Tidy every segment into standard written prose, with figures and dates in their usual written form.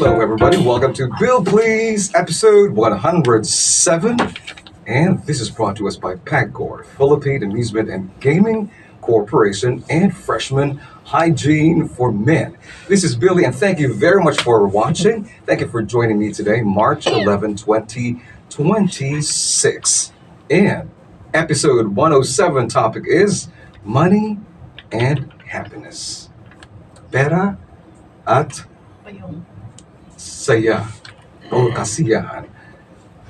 Hello, everybody. Welcome to Bill Please, episode 107. And this is brought to us by PAGCOR, Philippine Amusement and Gaming Corporation, and Freshman Hygiene for Men. This is Billy, and thank you very much for watching. Thank you for joining me today, March 11, 2026. And episode 107 topic is money and happiness. Pera at saya or kasiyahan.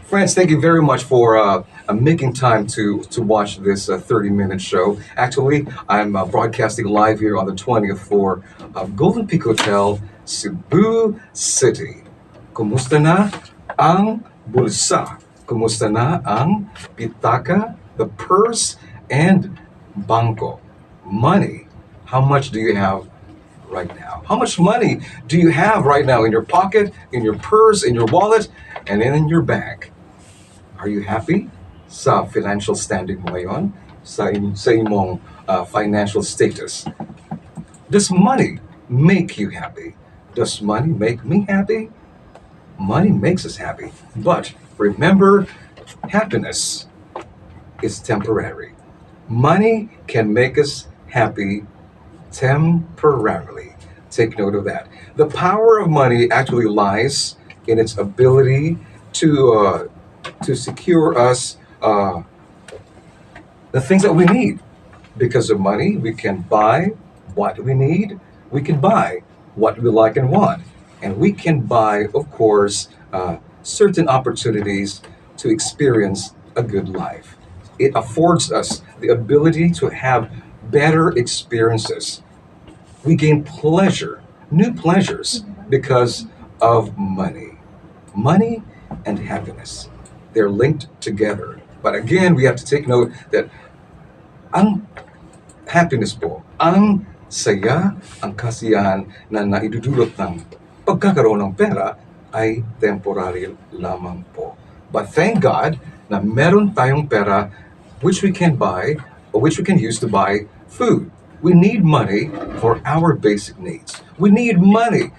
Friends, thank you very much for making time to watch this 30-minute show. Actually, I'm broadcasting live here on the 20th floor of Golden Peak Hotel, Cebu City. Kumusta na ang bulsa? Kumusta na ang pitaka, the purse, and bangko? Money. How much do you have right now? How much money do you have right now in your pocket, in your purse, in your wallet, and in your bank? Are you happy sa financial standing mo ngayon? Sa imong financial status? Does money make you happy? Does money make me happy? Money makes us happy. But remember, happiness is temporary. Money can make us happy temporarily. Take note of that. The power of money actually lies in its ability to secure us the things that we need. Because of money, we can buy what we need. We can buy what we like and want. And we can buy, of course, certain opportunities to experience a good life. It affords us the ability to have better experiences. We gain pleasure, new pleasures, because of money. Money and happiness, they're linked together. But again, we have to take note that ang happiness po, ang saya, ang kasiyahan na naidudulot ng pagkakaroon ng pera ay temporary lamang po. But thank God na meron tayong pera which we can buy or which we can use to buy food. We need money for our basic needs. We need money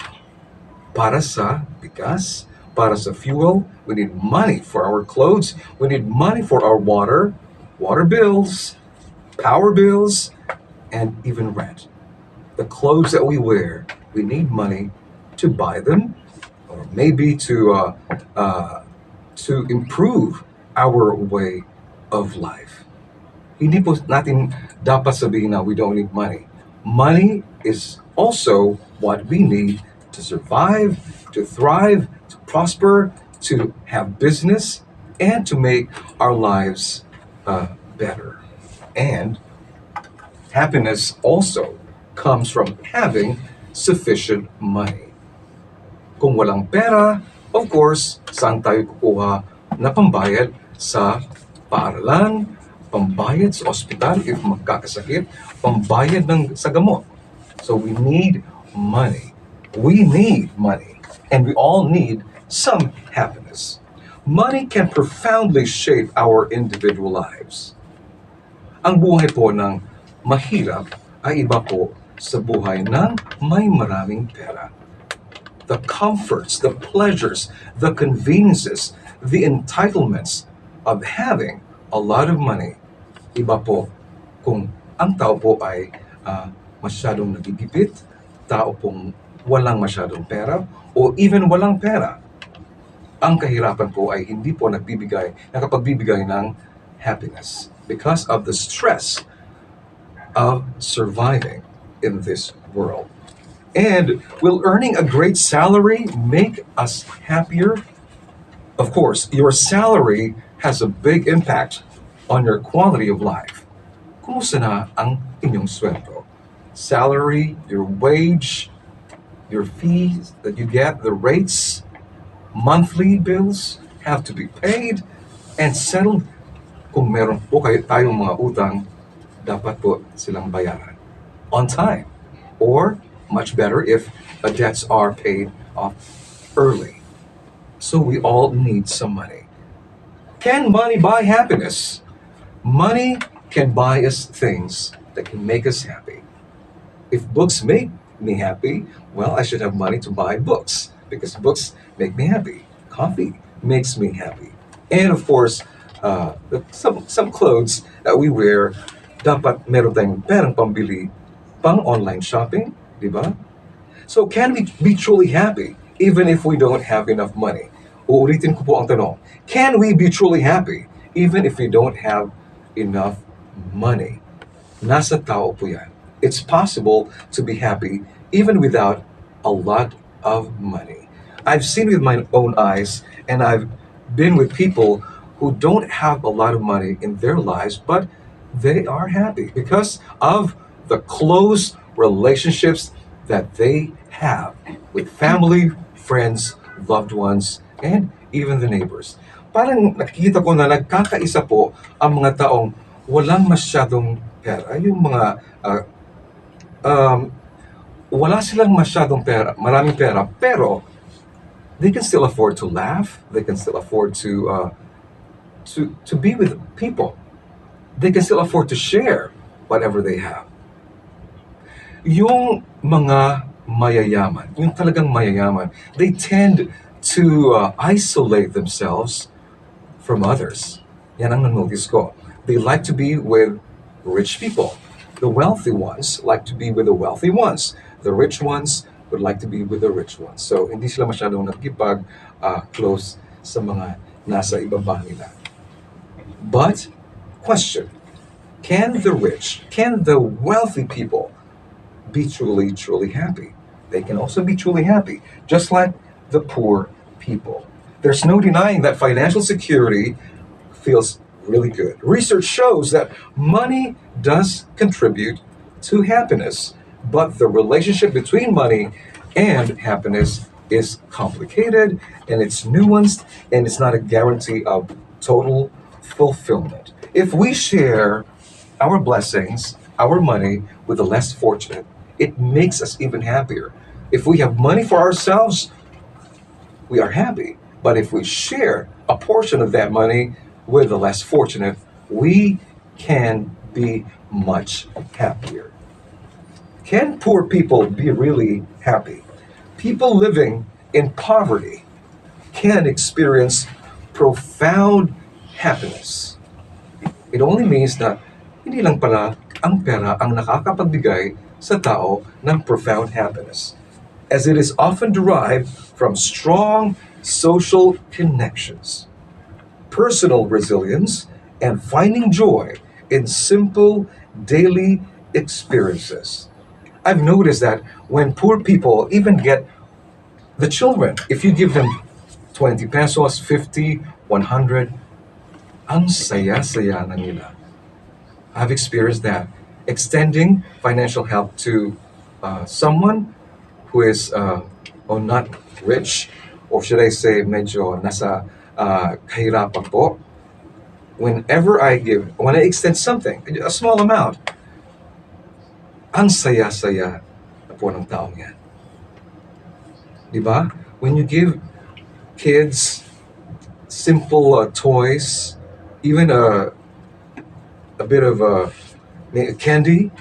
para sa bigas, para sa fuel. We need money for our clothes. We need money for our water bills, power bills, and even rent. The clothes that we wear, we need money to buy them, or maybe to improve our way of life. Hindi po natin dapat sabihin na we don't need money. Money is also what we need to survive, to thrive, to prosper, to have business, and to make our lives better. And happiness also comes from having sufficient money. Kung walang pera, of course, saan tayo kukuha na pambayad sa paaralan, pambayad sa ospital if magkakasakit, pambayad sa gamot. So we need money. We need money. And we all need some happiness. Money can profoundly shape our individual lives. Ang buhay po ng mahirap ay iba po sa buhay ng may maraming pera. The comforts, the pleasures, the conveniences, the entitlements of having a lot of money, iba po kung ang tao po ay masyadong nagigipit, tao pong walang masyadong pera, o even walang pera. Ang kahirapan po ay hindi po nakapagbibigay ng happiness because of the stress of surviving in this world. And will earning a great salary make us happier? Of course, your salary has a big impact on your quality of life. Kumusta na ang inyong sweldo? Salary, your wage, your fees that you get, the rates, monthly bills have to be paid and settled. Kung meron po tayong mga utang, dapat po silang bayaran on time. Or, much better if the debts are paid off early. So we all need some money. Can money buy happiness? Money can buy us things that can make us happy. If books make me happy, well, I should have money to buy books. because books make me happy. Coffee makes me happy. And of course, some clothes that we wear, dapat meron tayong perang pambili pang online shopping, di ba? So can we be truly happy even if we don't have enough money? Uulitin ko po ang tanong. Can we be truly happy even if we don't have enough money? Nasa tao po yan. It's possible to be happy even without a lot of money. I've seen with my own eyes, and I've been with people who don't have a lot of money in their lives, but they are happy because of the close relationships that they have with family, friends, loved ones, and even the neighbors. Parang nakikita ko na nagkakaisa po ang mga taong walang masyadong pera. Yung mga um, wala silang masyadong pera, maraming pera, pero they can still afford to laugh. They can still afford to be with people. They can still afford to share whatever they have. Yung mga mayayaman, yung talagang mayayaman, they tend to isolate themselves from others. Yan ang nanotice ko. They like to be with rich people. The wealthy ones like to be with the wealthy ones. The rich ones would like to be with the rich ones. So, hindi sila masyadong nakikipag close sa mga nasa ibaba nila. But, question, can the rich, can the wealthy people be truly, truly happy? They can also be truly happy, just like the poor people. There's no denying that financial security feels really good. Research shows that money does contribute to happiness, but the relationship between money and happiness is complicated and it's nuanced and it's not a guarantee of total fulfillment. If we share our blessings, our money with the less fortunate, it makes us even happier. If we have money for ourselves, we are happy. But if we share a portion of that money with the less fortunate, we can be much happier. Can poor people be really happy? People living in poverty can experience profound happiness. It only means that hindi lang pala ang pera ang nakakapagbigay sa tao ng profound happiness, as it is often derived from strong social connections, personal resilience, and finding joy in simple daily experiences. I've noticed that when poor people even get the children, if you give them 20 pesos, 50, 100, ang saya-saya na nila. I've experienced that. Extending financial help to someone who is not rich, or should I say medyo nasa kahirapan po. When I extend something, a small amount, ang saya-saya na po ng taong yan. Di ba? When you give kids simple toys, even a bit of candy,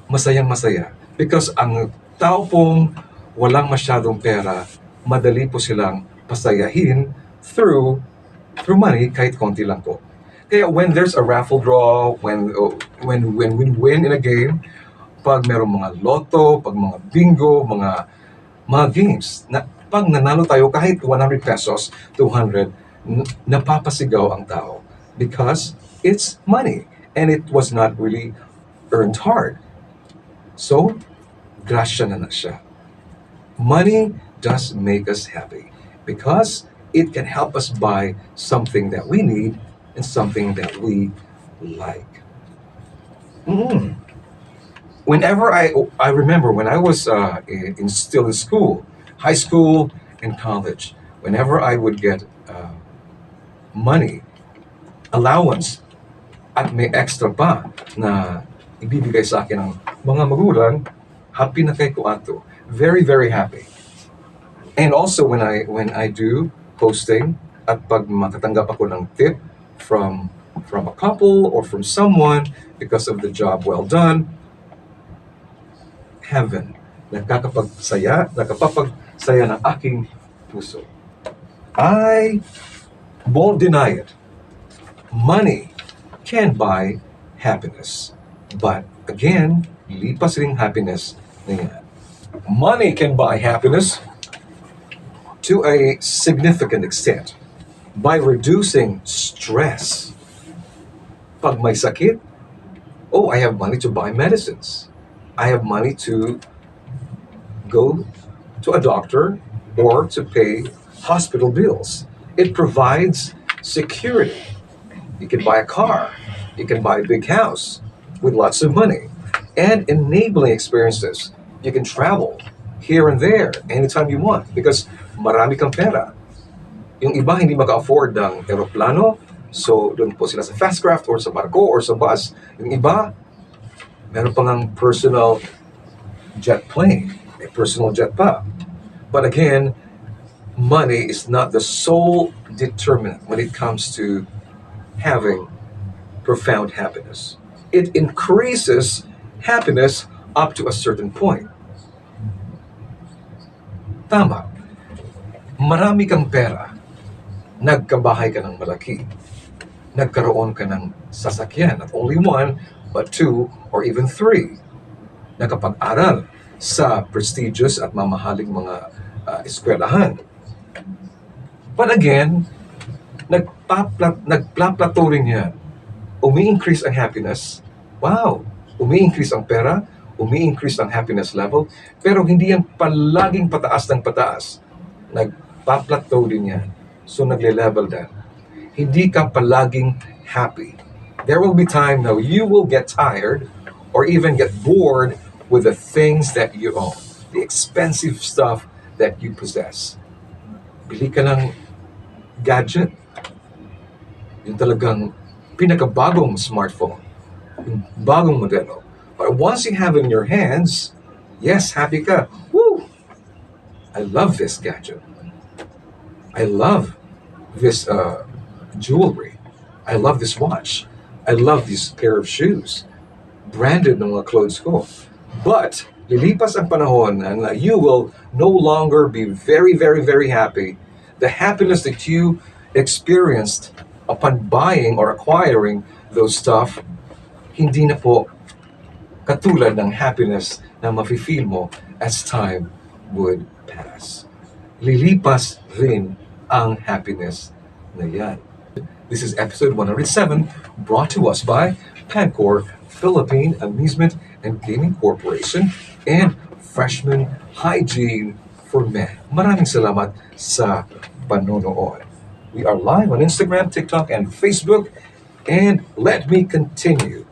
masayang masaya. Because ang tao pong walang masyadong pera, madali po silang pasayahin through money, kahit konti lang po. Kaya when there's a raffle draw, when we win in a game, pag merong mga lotto, pag mga bingo, mga games, na pag nanalo tayo kahit 100 pesos, 200, napapasigaw ang tao because it's money and it was not really earned hard. So, grasya na siya. Money does make us happy because it can help us buy something that we need and something that we like. Whenever I remember when I was still in school, high school and college, whenever I would get money, allowance, at may extra pa na ibibigay sa akin ng mga magulang, happy na kay ko ato. Very, very happy. And also when I do hosting at pag makatanggap ako ng tip from a couple or from someone because of the job well done, heaven, nakakapagsaya saya ng aking puso. I won't deny it. Money can buy happiness. But again, lipas ring happiness na yan. Money can buy happiness to a significant extent by reducing stress. Pag may sakit, oh, I have money to buy medicines. I have money to go to a doctor or to pay hospital bills. It provides security. You can buy a car. You can buy a big house with lots of money and enabling experiences. You can travel here and there anytime you want because marami kang pera. Yung iba hindi maka-afford ng aeroplano, so doon po sila sa fast craft or sa barko or sa bus. Yung iba, meron pa ngang personal jet plane, may personal jet pa. But again, money is not the sole determinant when it comes to having profound happiness. It increases happiness up to a certain point. Tama. Marami kang pera. Nagkabahay ka ng malaki. Nagkaroon ka ng sasakyan. Not only one, but two, or even three. Nakapag-aral sa prestigious at mamahaling mga eskwelahan. But again, nagplaplato rin yan. Umi-increase ang happiness. Wow! Umi-increase ang pera, umi-increase ang happiness level, pero hindi yan palaging pataas ng pataas. Nagpa-plateau din yan. So nagle-level din. Hindi ka palaging happy. There will be time now you will get tired or even get bored with the things that you own, the expensive stuff that you possess. Bili ka ng gadget. Yung talagang pinakabagong smartphone, yung bagong modelo. But once you have it in your hands, yes, happy ka. Woo! I love this gadget. I love this jewelry. I love this watch. I love this pair of shoes. Branded ng mga clothes ko. But, lilipas ang panahon na you will no longer be very, very, very happy. The happiness that you experienced upon buying or acquiring those stuff, hindi na po katulad ng happiness na mafe-feel mo as time would pass. Lilipas rin ang happiness na yan. This is episode 107, brought to us by Pancor, Philippine Amusement and Gaming Corporation, and Freshman Hygiene for Men. Maraming salamat sa panonood. We are live on Instagram, TikTok, and Facebook. And let me continue.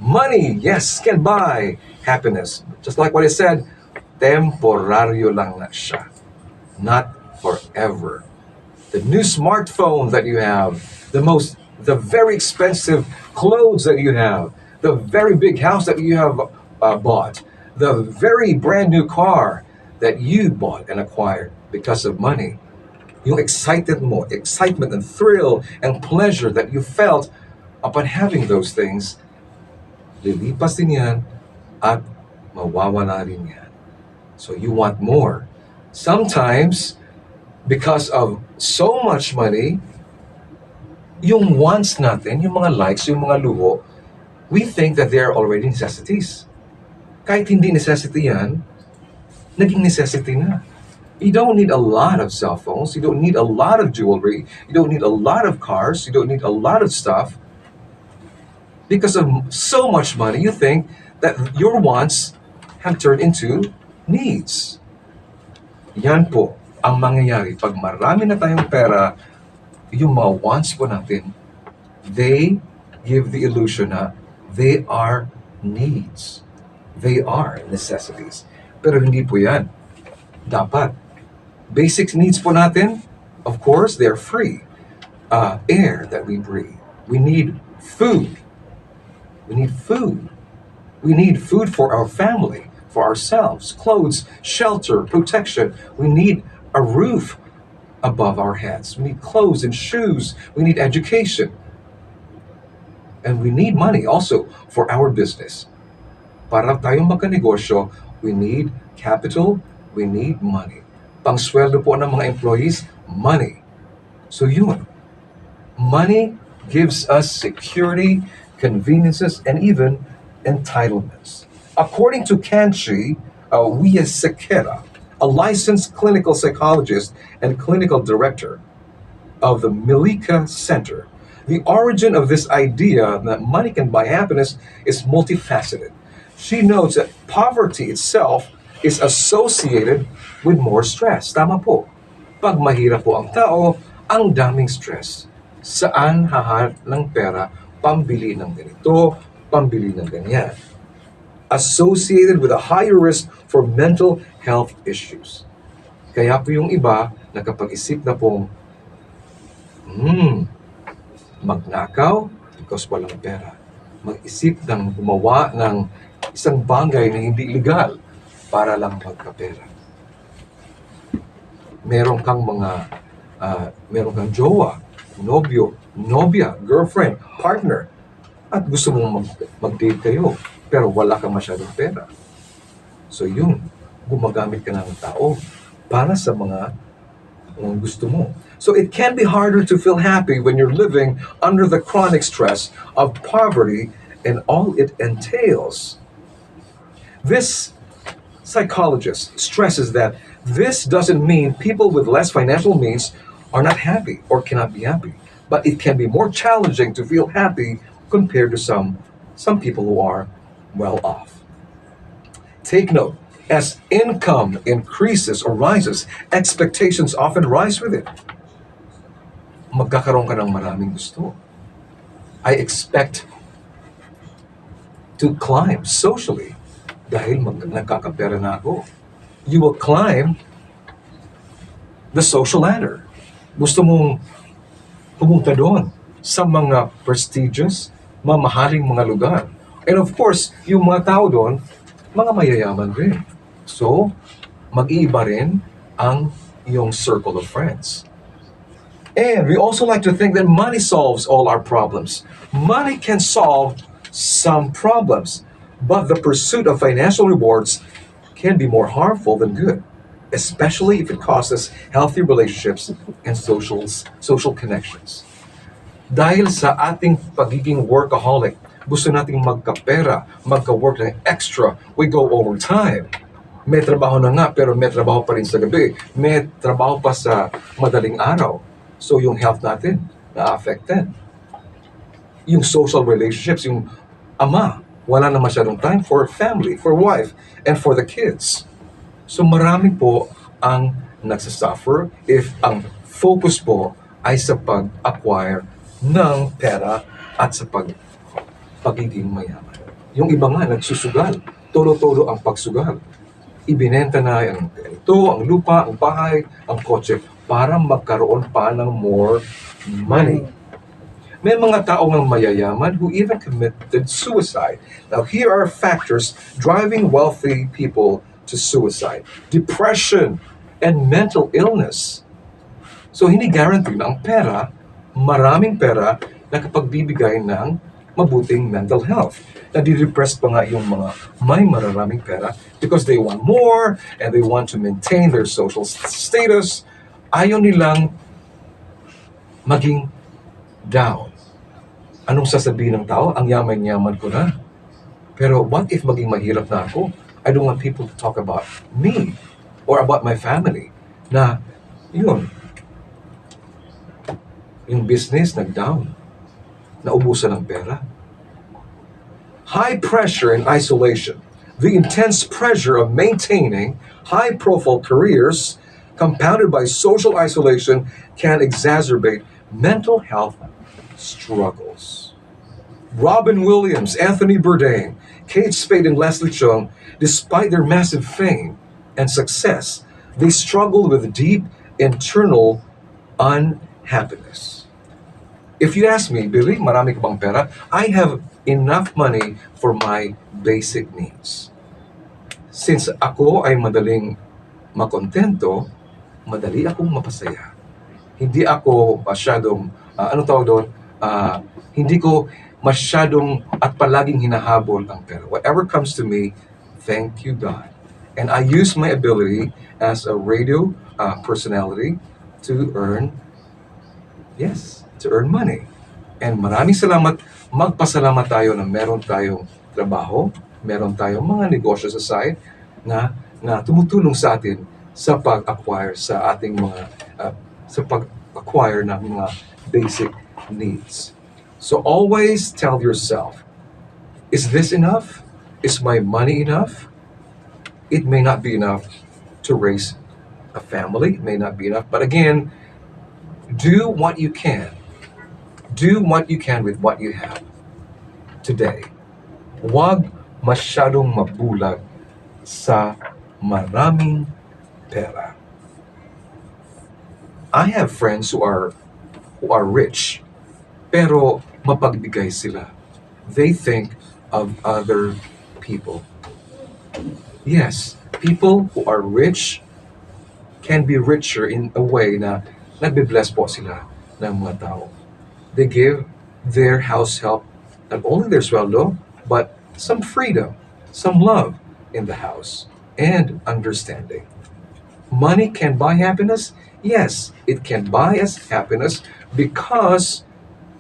Money, yes, can buy happiness. Just like what I said, temporaryo lang na siya. Not forever. The new smartphone that you have, the very expensive clothes that you have, the very big house that you have bought, the very brand new car that you bought and acquired because of money. Yung excitement and thrill and pleasure that you felt upon having those things, lilipas din yan at mawawala rin yan. So you want more. Sometimes, because of so much money, yung wants natin, yung mga likes, yung mga luho, we think that they are already necessities. Kahit hindi necessity yan, naging necessity na. You don't need a lot of cell phones. You don't need a lot of jewelry. You don't need a lot of cars. You don't need a lot of stuff. Because of so much money, you think that your wants have turned into needs. Yan po ang mangyayari. Pag marami na tayong pera, yung mga wants po natin, they give the illusion na they are needs. They are necessities. Pero hindi po yan. Dapat. Basic needs po natin, of course, they're free. Air that we breathe. We need food. We need food. We need food for our family, for ourselves, clothes, shelter, protection. We need a roof above our heads. We need clothes and shoes. We need education. And we need money also for our business. Para tayong magkanegosyo, we need capital, we need money. Pangsweldo po ng mga employees, money. So yun, money gives us security, conveniences, and even entitlements. According to Kanchi Wiyasekera, a licensed clinical psychologist and clinical director of the Milika Center, the origin of this idea that money can buy happiness is multifaceted. She notes that poverty itself is associated with more stress. Tama po. Pag mahirap po ang tao, ang daming stress. Saan hahanap ng pera pambili ng ganito, pambili ng ganyan? Associated with a higher risk for mental health issues. Kaya po yung iba, nakapag-isip na pong, magnakaw because walang pera. Mag-isip ng gumawa ng isang bagay na hindi legal para lang magkapera. Meron kang meron kang jowa, nobyo, nobya, girlfriend, partner, at gusto mong mag-date kayo, pero wala kang masyadong pera. So yun, gumagamit ka ng tao para sa mga gusto mo. So it can be harder to feel happy when you're living under the chronic stress of poverty and all it entails. This psychologist stresses that this doesn't mean people with less financial means are not happy or cannot be happy, but it can be more challenging to feel happy compared to some people who are well off. Take note, as income increases or rises, expectations often rise with it. Magkakaroon ka ng maraming gusto. I expect to climb socially dahil nagkakapera na ako. You will climb the social ladder. Gusto mong pumunta doon sa mga prestigious, mamahaling mga lugar. And of course, yung mga tao doon, mga mayayaman rin. So, mag-iiba rin ang iyong circle of friends. And we also like to think that money solves all our problems. Money can solve some problems, but the pursuit of financial rewards can be more harmful than good, especially if it causes healthy relationships and social connections. Dahil sa ating pagiging workaholic, gusto nating magkapera, magka-work ng extra, we go overtime. May trabaho na nga, pero may trabaho pa rin sa gabi. May trabaho pa sa madaling araw. So yung health natin, na-affected. Yung social relationships, yung ama, wala na masyadong time for family, for wife, and for the kids. So marami po ang nagsasuffer if ang focus po ay sa pag-acquire ng pera at sa pagiging mayaman. Yung iba nga nagsusugal, todo-todo ang pagsugal. Ibinenta na ito, ang lupa, ang bahay, ang kotse para magkaroon pa ng more money. May mga tao ng mayayaman who even committed suicide. Now here are factors driving wealthy people to suicide. Depression and mental illness. So hindi guarantee na ang pera, maraming pera, na kapagbibigay ng mabuting mental health. Nadidepressed pa nga yung mga may mararaming pera because they want more and they want to maintain their social status. Ayaw nilang maging down. Anong sasabihin ng tao? Ang yaman-yaman ko na. Pero what if maging mahirap na ako? I don't want people to talk about me or about my family. Na, yun, yung business nag-down. Naubusan ng pera. High pressure and isolation. The intense pressure of maintaining high-profile careers compounded by social isolation can exacerbate mental health struggles. Robin Williams, Anthony Bourdain, Kate Spade, and Leslie Cheung, despite their massive fame and success, they struggle with deep internal unhappiness. If you ask me, Billy, marami ka bang pera? I have enough money for my basic needs. Since ako ay madaling makontento, madali akong mapasaya. Hindi ako masyadong, hindi ko masyadong at palaging hinahabol ang pera. Whatever comes to me, thank you God. And I use my ability as a radio personality to earn, yes, to earn money. And maraming salamat, magpasalamat tayo na meron tayong trabaho, meron tayong mga negosyo sa side na tumutulong sa atin sa pag-acquire sa ating mga sa pag-acquire ng mga basic needs. So always tell yourself, is this enough? Is my money enough? It may not be enough to raise a family, it may not be enough, but again, do what you can. Do what you can with what you have today. Huwag masyadong mabulag sa maraming pera. I have friends who are rich, pero mapagbigay sila. They think of other people. Yes, people who are rich can be richer in a way na nagbe-bless po sila ng mga tao. They give their house help not only their sweldo, but some freedom, some love in the house, and understanding. Money can buy happiness? Yes, it can buy us happiness because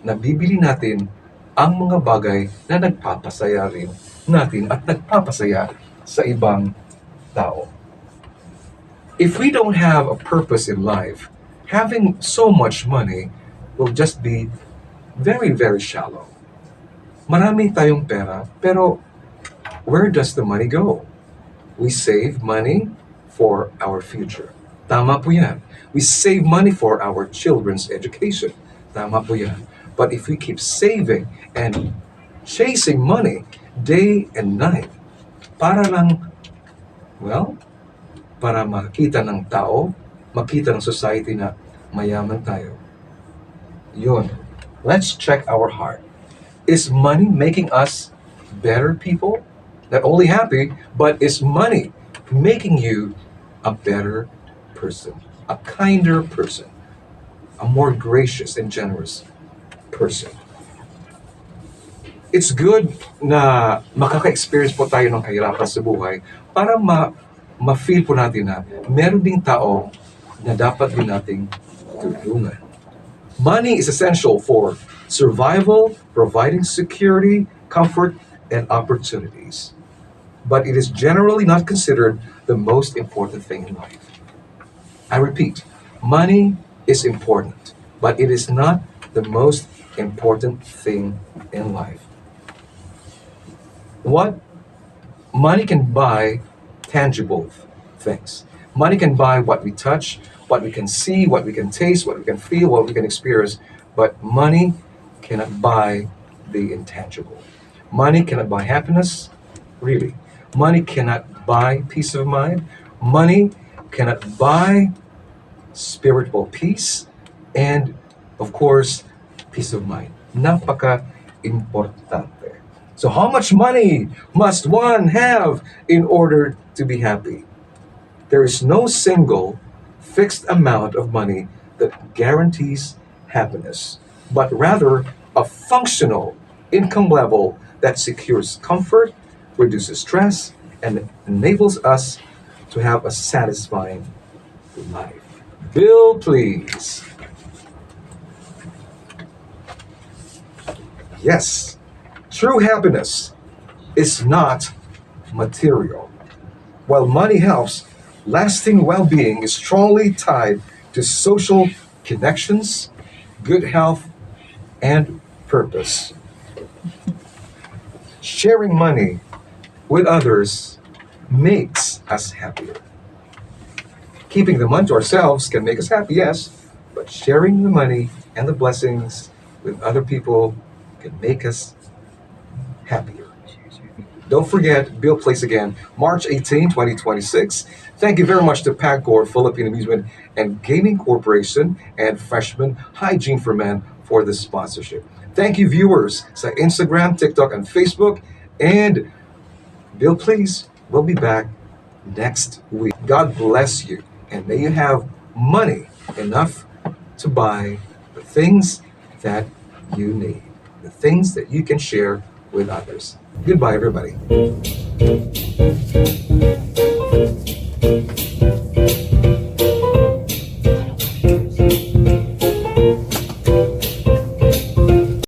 nabibili natin ang mga bagay na nagpapasaya rin natin at nagpapasaya sa ibang tao. If we don't have a purpose in life, having so much money will just be very, very shallow. Marami tayong pera, pero where does the money go? We save money for our future. Tama po yan. We save money for our children's education. Tama po yan. But if we keep saving and chasing money day and night, para lang, well, para makita ng tao, makita ng society na mayaman tayo. Yun. Let's check our heart. Is money making us better people? Not only happy, but is money making you a better person, a kinder person, a more gracious and generous person? It's good na makaka-experience po tayo ng kahirapan sa buhay para ma-feel po natin na meron ding tao na dapat din nating tulungan. Money is essential for survival, providing security, comfort, and opportunities. But it is generally not considered the most important thing in life. I repeat, money is important, but it is not the most important thing in life. What money can buy tangible things. Money can buy what we touch, what we can see, what we can taste, what we can feel, what we can experience, but money cannot buy the intangible. Money cannot buy happiness, really. Money cannot buy peace of mind. Money cannot buy spiritual peace and, of course, peace of mind. Napaka-importante. So how much money must one have in order to be happy? There is no single fixed amount of money that guarantees happiness, but rather a functional income level that secures comfort, reduces stress, and enables us to have a satisfying life. Bill, please. Yes, true happiness is not material. While money helps, lasting well-being is strongly tied to social connections, good health, and purpose. Sharing money with others makes us happier. Keeping the money to ourselves can make us happy, yes, but sharing the money and the blessings with other people can make us happier. Don't forget, Bill Place again, March 18, 2026. Thank you very much to PAGCOR, Philippine Amusement and Gaming Corporation, and Freshman Hygiene for Men for the sponsorship. Thank you, viewers, sa Instagram, TikTok, and Facebook. And Bill Please will be back next week. God bless you, and may you have money enough to buy the things that you need, the things that you can share with others. Goodbye, everybody.